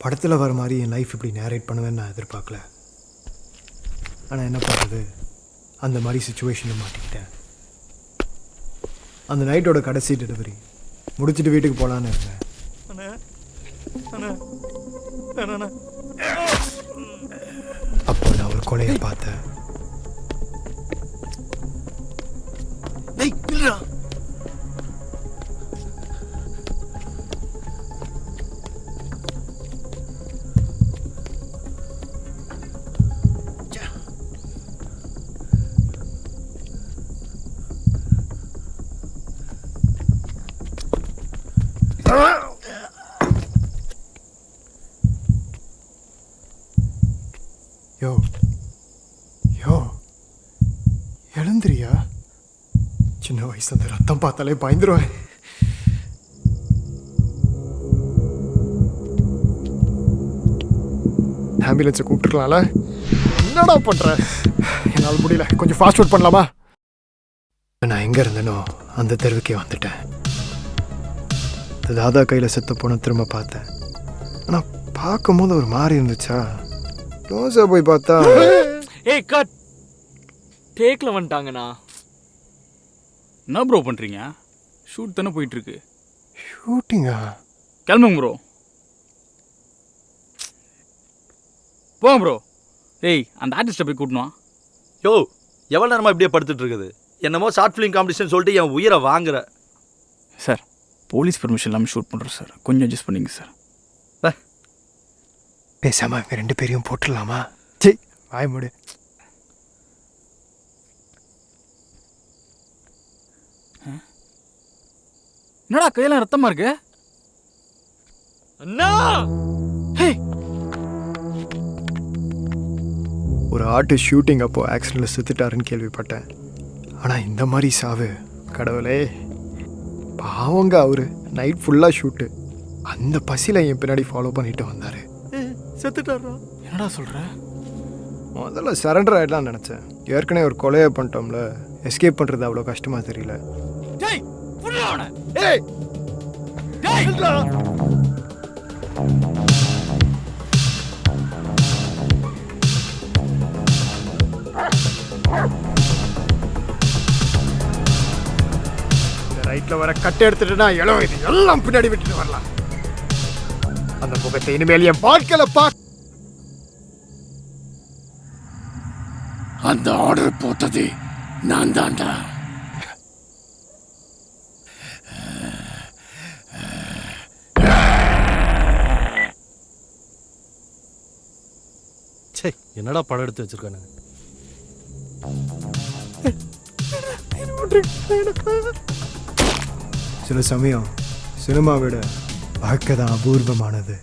படத்தில் வர மாதிரி என் லைஃப் இப்படி நேரேட் பண்ணுவேன்னு நான் எதிர்பார்க்கல. ஆனால் என்ன பண்ணுறது, அந்த மாதிரி சுச்சுவேஷனில் மாட்டிக்கிட்டேன். அந்த நைட்டோட கடைசி டெலிவரி முடிச்சுட்டு வீட்டுக்கு போகலான்னு இருந்தேன். அப்போ நான் ஒரு கொலையை பார்த்தேன். யோ யோ எழுந்திரியா? சின்ன வயசுல அந்த ரத்தம் பார்த்தாலே பயந்துருவேன். ஆம்புலன்ஸை கூப்பிட்டுருக்கலாம்ல. என்னடா பண்ற? என்னால் முடியல, கொஞ்சம் ஃபாஸ்ட் ஃபுட் பண்ணலாமா? நான் எங்கே இருந்தேனோ அந்த தெருவுக்கே வந்துட்டேன். தாதா கையில் செத்த போன திரும்ப பார்த்தேன். ஆனால் பார்க்கும்போது ஒரு மாதிரி இருந்துச்சா, க்ளோஸாக போய் பார்த்தா ஏய் கட் டேக்ல வந்துட்டாங்கண்ணா. என்ன ப்ரோ பண்ணுறீங்க? ஷூட் தானே போயிட்டுருக்கு. ஷூட்டிங்கா? கிளம்புங்க ப்ரோ, போங்க ப்ரோ. ஏய் அந்த ஆர்டிஸ்ட்டை போய் கூட்டணும். யோ எவ்வளோ நேரமாக இப்படியே படுத்துட்டு இருக்குது? என்னமோ ஷார்ட் ஃபிலிம் காம்படிஷன் சொல்லிட்டு என் உயிரை வாங்குற. சார் போலீஸ் பெர்மிஷன் இல்லாமல் ஷூட் பண்ணுறோம் சார், கொஞ்சம் அட்ஜஸ்ட் பண்ணிங்க சார். பேசாம இவங்க 2 பேரையும் போட்டுடலாமா? சரி வாய் மூடு. என்னடா கையெல்லாம் ரத்தமா இருக்கு? அண்ணா ஒரு ஆர்டிஸ்ட் ஷூட்டிங் அப்போ ஆக்சிடென்ட்ல செத்துட்டாருன்னு கேள்விப்பட்டேன். ஆனால் இந்த மாதிரி சாவு, கடவுளே பாவங்க. அவரு நைட் ஃபுல்லாக ஷூட்டு, அந்த பசியில் என் பின்னாடி ஃபாலோ பண்ணிட்டு வந்தார். செத்துட்டாரா? என்னடா சொல்கிற? முதல்ல சரண்டர் ஆகிடலான்னு நினச்சேன். ஏற்கனவே ஒரு கொலையை பண்ணிட்டோம்ல, எஸ்கேப் பண்ணுறது அவ்வளோ கஷ்டமாக தெரியல. ரைட்ல வர கட்டை எடுத்துட்டுனா எழோ, இது எல்லாம் பின்னாடி விட்டுட்டு வரலாம். அந்த முகத்தை இனிமேல் என் வாழ்க்கையில அந்த ஆர்டர் போட்டது நான் தான்டா. சே என்னடா படம் எடுத்து வச்சிருக்கானுங்க? சில சமயம் சினிமாவை விட வாழ்க்கை தான் அபூர்வமானது.